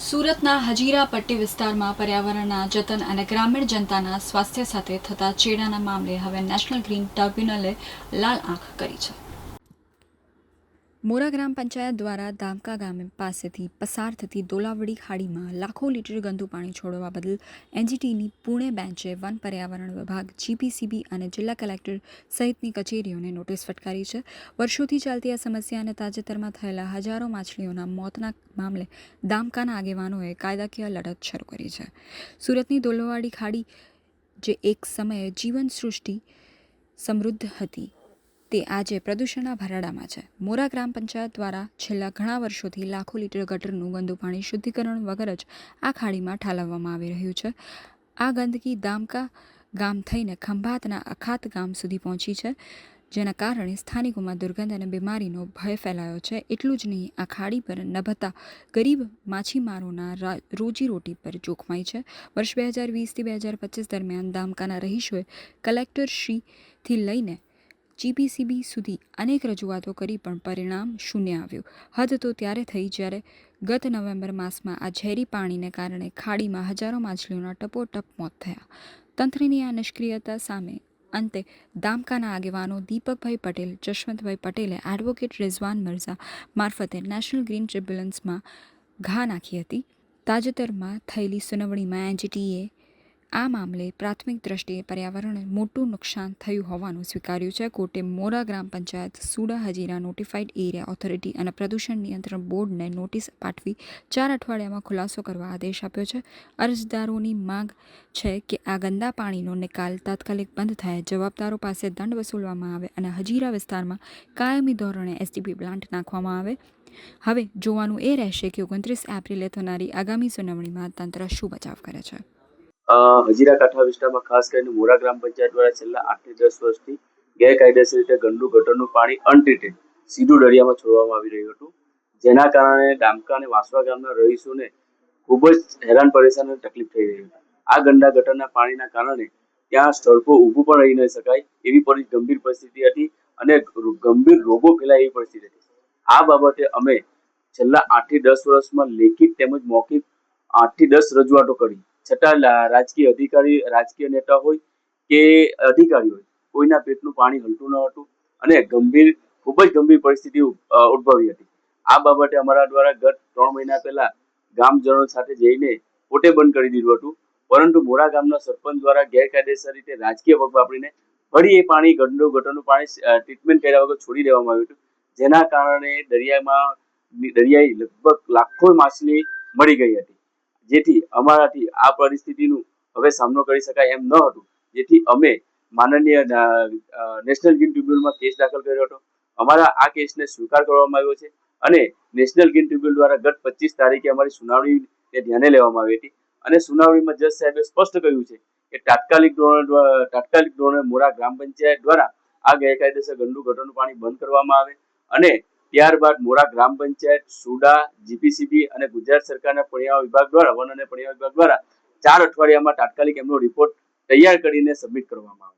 સુરતના હજીરા પટ્ટી વિસ્તારમાં પર્યાવરણના જતન અને ગ્રામીણ જનતાના સ્વાસ્થ્ય સાથે થતા ચેડાના મામલે હવે નેશનલ ગ્રીન ટ્રિબ્યુનલે લાલ આંખ કરી છે. મોરા ગ્રામ પંચાયત દ્વારા દામકા ગામ પાસેથી પસાર થતી દોલાવડી ખાડીમાં લાખો લીટર ગંદુ પાણી છોડવા બદલ એનજીટીની પુણે બેન્ચે વન પર્યાવરણ વિભાગ, જીપીસીબી અને જિલ્લા કલેક્ટર સહિતની કચેરીઓને નોટિસ ફટકારી છે. વર્ષોથી ચાલતી આ સમસ્યા અને તાજેતરમાં થયેલા હજારો માછલીઓના મોતના મામલે દામકાના આગેવાનોએ કાયદાકીય લડત શરૂ કરી છે. સુરતની દોલાવડી ખાડી, જે એક સમયે જીવન સૃષ્ટિ સમૃદ્ધ હતી, તે આજે પ્રદૂષણના ભરાડામાં છે. મોરા ગ્રામ પંચાયત દ્વારા છેલ્લા ઘણા વર્ષોથી લાખો લીટર ગટરનું ગંદુ પાણી શુદ્ધિકરણ વગર જ આ ખાડીમાં ઠાલવવામાં આવી રહ્યું છે. આ ગંદકી દામકા ગામ થઈને ખંભાતના અખાત ગામ સુધી પહોંચી છે, જેના કારણે સ્થાનિકોમાં દુર્ગંધ અને બીમારીનો ભય ફેલાયો છે. એટલું જ નહીં, આ ખાડી પર નભતા ગરીબ માછીમારોના રોજીરોટી પર જોખમાય છે. વર્ષ 2020થી 2025 દરમિયાન દામકાના રહીશોએ કલેક્ટરશ્રીથી લઈને જીપીસીબી સુધી અનેક રજૂઆતો કરી પણ પરિણામ શૂન્ય આવ્યું. હદ તો ત્યારે થઈ જ્યારે ગત નવેમ્બર માસમાં આ ઝેરી પાણીને કારણે ખાડીમાં હજારો માછલીઓના ટપોટપ મોત થયા. તંત્રની આ નિષ્ક્રિયતા સામે અંતે દામકાના આગેવાનો દીપકભાઈ પટેલ, જશવંતભાઈ પટેલે એડવોકેટ રિઝવાન મિર્ઝા મારફતે નેશનલ ગ્રીન ટ્રિબ્યુનલ્સમાં ઘા નાખી હતી. તાજેતરમાં થયેલી સુનાવણીમાં એનજીટીએ આ મામલે પ્રાથમિક દ્રષ્ટિએ પર્યાવરણને મોટું નુકસાન થયું હોવાનું સ્વીકાર્યું છે. કોર્ટે મોરા ગ્રામ panchayat, SUDA Hazira notified area authority અને પ્રદૂષણ નિયંત્રણ બોર્ડને નોટિસ પાઠવી 4 અઠવાડિયામાં ખુલાસો કરવા આદેશ આપ્યો છે. અરજદારોની માંગ છે કે આ ગંદા પાણીનો નિકાલ તાત્કાલિક બંધ થાય, જવાબદારો પાસે દંડ વસૂલવામાં આવે અને હજીરા વિસ્તારમાં કાયમી ધોરણે એસટીપી પ્લાન્ટ નાખવામાં આવે. હવે જોવાનું એ રહેશે કે 29 એપ્રિલે થનારી આગામી સુનાવણીમાં તંત્ર શું બચાવ કરે છે. હજીરા કાંઠા વિસ્તારમાં ખાસ કરીને મોરા ગ્રામ પંચાયત દ્વારા છેલ્લા 8 થી 10 વર્ષથી ગેરકાયદેસર રીતે ગંદુ ગટરનું પાણી અનટ્રીટેડ સીધું દરિયામાં છોડવામાં આવી રહ્યું હતું, જેના કારણે દામકા અને વાસવા ગામના રહીશોને ખૂબ જ હેરાન પરેશાન અને તકલીફ થઈ રહી હતી. આ ગંદા ગટરના પાણીના કારણે ત્યાં સ્થળ પર ઊભું પણ રહી ન શકાય એવી ગંભીર પરિસ્થિતિ હતી અને ગંભીર રોગો ફેલાય એવી પરિસ્થિતિ હતી. આ બાબતે અમે છેલ્લા 8 થી 10 વર્ષમાં લેખિત તેમજ મૌખિક 8 થી 10 રજૂઆતો કરી, છતાં રાજકીય નેતા હોય કે અધિકારી હોય, કોઈના પેટનું પાણી હલતું ન હતું અને ખૂબ જ ગંભીર પરિસ્થિતિ ઉદ્ભવી હતી. આ બાબતે અમારા દ્વારા ગત 3 મહિના પહેલા ગામજનો સાથે જઈને પોતે બંધ કરી દીધું હતું, પરંતુ મોરા ગામના સરપંચ દ્વારા ગેરકાયદેસર રીતે રાજકીય પગ વાપરીને ફરી એ પાણી ગટરનું પાણી ટ્રીટમેન્ટ કર્યા વગર છોડી દેવામાં આવ્યું હતું, જેના કારણે દરિયાઈ લગભગ લાખો માછલી મળી ગઈ હતી. જેથી અમારાથી આ પરિસ્થિતિનું હવે સામનો કરી શકાય એમ ન હતું, જેથી અમે માનનીય નેશનલ ગ્રીન ટ્રિબ્યુનલમાં કેસ દાખલ કર્યો હતો. અમારા આ કેસને સ્વીકાર કરવામાં આવ્યો છે અને નેશનલ ગ્રીન ટ્રિબ્યુનલ દ્વારા ગત 25 તારીખે અમારી સુનાવણીને ધ્યાને લેવામાં આવી હતી અને સુનાવણીમાં જજ સાહેબે સ્પષ્ટ કહ્યું છે કે તાત્કાલિક ધોરણે મોરા ગ્રામ પંચાયત દ્વારા આ ગેરકાયદેસર ગંદુ ગટરનું પાણી બંધ કરવામાં આવે અને ત્યારબાદ મોરા ગ્રામ પંચાયત, સુડા, જીપીસીબી અને ગુજરાત સરકારના પર્યાવરણ વિભાગ દ્વારા 4 અઠવાડિયામાં તાત્કાલિક એમનો રિપોર્ટ તૈયાર કરીને સબમિટ કરવામાં આવે.